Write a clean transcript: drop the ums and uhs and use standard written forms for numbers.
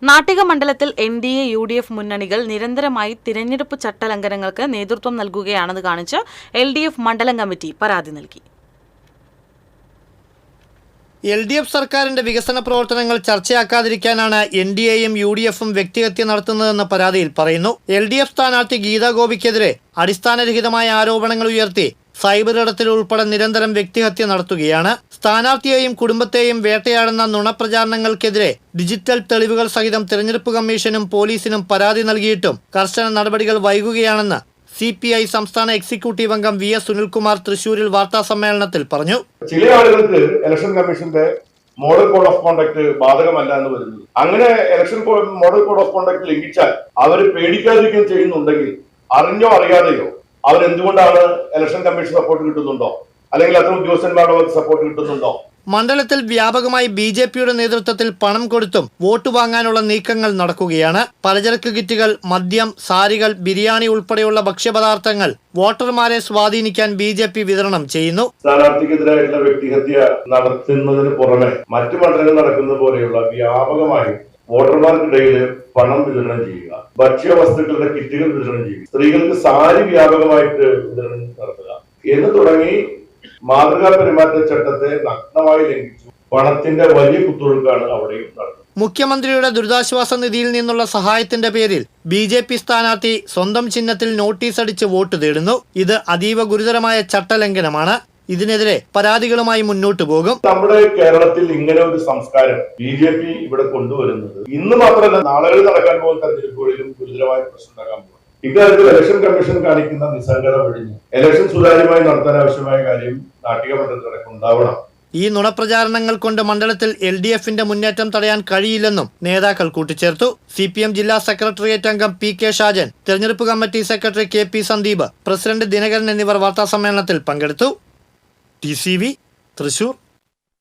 നാട്ടിക മണ്ഡലത്തിൽ NDA UDF മുന്നണികൾ നിരന്തരമായി തിരഞ്ഞെടുപ്പ് ചട്ടലംഘനങ്ങൾക്ക് നേതൃത്വം നൽകുകയാണെന്ന് കാണിച്ച് LDF മണ്ഡലം കമ്മിറ്റി പരാതി നൽകി. LDF സർക്കാരിന്റെ വികസന പ്രവർത്തനങ്ങൾ ചർച്ചയാക്കാതിരിക്കാനാണ് NDAയും UDFും വ്യക്തിഹത്യ നടത്തുന്നതെന്ന് പരാതിയിൽ പറയുന്നു. LDF സ്ഥാനാർത്ഥി ഗീതാ ഗോപിക്കെതിരെ അടിസ്ഥാനരഹിതമായ ആരോപണങ്ങൾ ഉയർത്തി സൈബർ ഇടത്തിൽ ഉൾപ്പെടെ നിരന്തരം വ്യക്തിഹത്യ നടത്തുകയാണ്. സ്ഥാനാർത്ഥിയെയും കുടുംബത്തെയും വേട്ടയാടുന്ന നുണപ്രചാരണങ്ങൾക്കെതിരെ ഡിജിറ്റൽ തെളിവുകൾ സഹിതം തെരഞ്ഞെടുപ്പ് കമ്മീഷനും പോലീസിനും പരാതി നൽകിയിട്ടും കർശന നടപടികൾ വൈകുകയാണെന്ന് CPI സംസ്ഥാന എക്സിക്യൂട്ടീവ് അംഗം VS സുനിൽകുമാർ തൃശൂരിൽ വാർത്താ സമ്മേളനത്തിൽ പറഞ്ഞു. ചില ആളുകൾക്ക് ഇലക്ഷൻ കമ്മീഷന്റെ മോഡൽ കോഡ് ഓഫ് കോണ്ടക്ട് ബാധകമല്ല എന്ന് വരുന്നത്. അങ്ങനെ election model code of conduct ലംഘിച്ചാൽ അവർ പേടിക്കാതിരിക്കുകയും ചെയ്യുന്നുണ്ടെങ്കിൽ അറിഞ്ഞോ അറിയാതെയോ അവരെന്തുകൊണ്ടാണ് ഇലക്ഷൻ കമ്മീഷൻ സപ്പോർട്ട് കിട്ടുന്നുണ്ടോ അല്ലെങ്കിൽ അത്ര ഉദ്യോഗസ്ഥന്മാരുടെ അവർക്ക് സപ്പോർട്ട് കിട്ടുന്നുണ്ടോ? മണ്ഡലത്തിൽ വ്യാപകമായി BJPയുടെ നേതൃത്വത്തിൽ പണം കൊടുത്തും വോട്ട് വാങ്ങാനുള്ള നീക്കങ്ങൾ നടക്കുകയാണ്. പലചരക്ക് കിറ്റുകൾ, മദ്യം, സാരികൾ, ബിരിയാണി ഉൾപ്പെടെയുള്ള ഭക്ഷ്യപദാർത്ഥങ്ങൾ വോട്ടർമാരെ സ്വാധീനിക്കാൻ BJP വിതരണം ചെയ്യുന്നു. സ്ഥാനാർത്ഥിക്കെതിരായിട്ടുള്ള വ്യക്തിഹത്യ നടത്തുന്നതിന് പുറമെ മറ്റു മണ്ഡലങ്ങൾ നടക്കുന്നത് പോലെയുള്ള വ്യാപകമായി വോട്ടർമാർക്കിടയിൽ പണം വിതരണം ചെയ്യുക, ഭക്ഷ്യവസ്തുക്കളുടെ കിറ്റുകൾ വിതരണം ചെയ്യുക, സ്ത്രീകൾക്ക് സാരി വ്യാപകമായിട്ട് വിതരണം നടത്തുക എന്ന് തുടങ്ങി മാതൃകാ പെരുമാറ്റച്ചട്ടത്തെ നഗ്നമായി ലംഘിച്ചു പണത്തിന്റെ വലിയ കുത്തൊഴുക്കാണ് അവിടെയും നടന്നത്. മുഖ്യമന്ത്രിയുടെ ദുരിതാശ്വാസ നിധിയിൽ നിന്നുള്ള സഹായത്തിന്റെ പേരിൽ BJP സ്ഥാനാർത്ഥി സ്വന്തം ചിഹ്നത്തിൽ നോട്ടീസ് അടിച്ച് വോട്ട് തേടുന്നു. ഇത് അതീവ ഗുരുതരമായ ചട്ടലംഘനമാണ്. ഇതിനെതിരെ പരാതികളുമായി മുന്നോട്ട് പോകും. നമ്മുടെ കേരളത്തിൽ ഇങ്ങനെ ഒരു സംസ്കാരം BJP ഇവിടെ കൊണ്ടുവരുന്നത് ഇന്ന് മാത്രമല്ല നാളുകളിൽ നടക്കാൻ പോകുന്ന തെരഞ്ഞെടുപ്പുകളിലും ഗുരുതരമായ പ്രശ്നം ഉണ്ടാക്കാൻ പോകും. ഇക്കാര്യത്തിൽ ഇലക്ഷൻ കമ്മീഷൻ കാണിക്കുന്ന നിസ്സംഗത ഒഴിഞ്ഞ് ഇലക്ഷൻ സുതാര്യമായി നടത്താൻ ആവശ്യമായ കാര്യം നാട്ടിക മണ്ഡലത്തിലടക്കം ഉണ്ടാവണം. ഈ നുണപ്രചാരണങ്ങൾ കൊണ്ട് മണ്ഡലത്തിൽ LDFന്റെ മുന്നേറ്റം തടയാൻ കഴിയില്ലെന്നും നേതാക്കൾ കൂട്ടിച്ചേർത്തു. CPM ജില്ലാ സെക്രട്ടേറിയറ്റ് അംഗം PK ഷാജൻ, തെരഞ്ഞെടുപ്പ് committee secretary KP Sandeep, president Dinakaran എന്നിവർ വാർത്താസമ്മേളനത്തിൽ പങ്കെടുത്തു. TCV തൃശൂർ.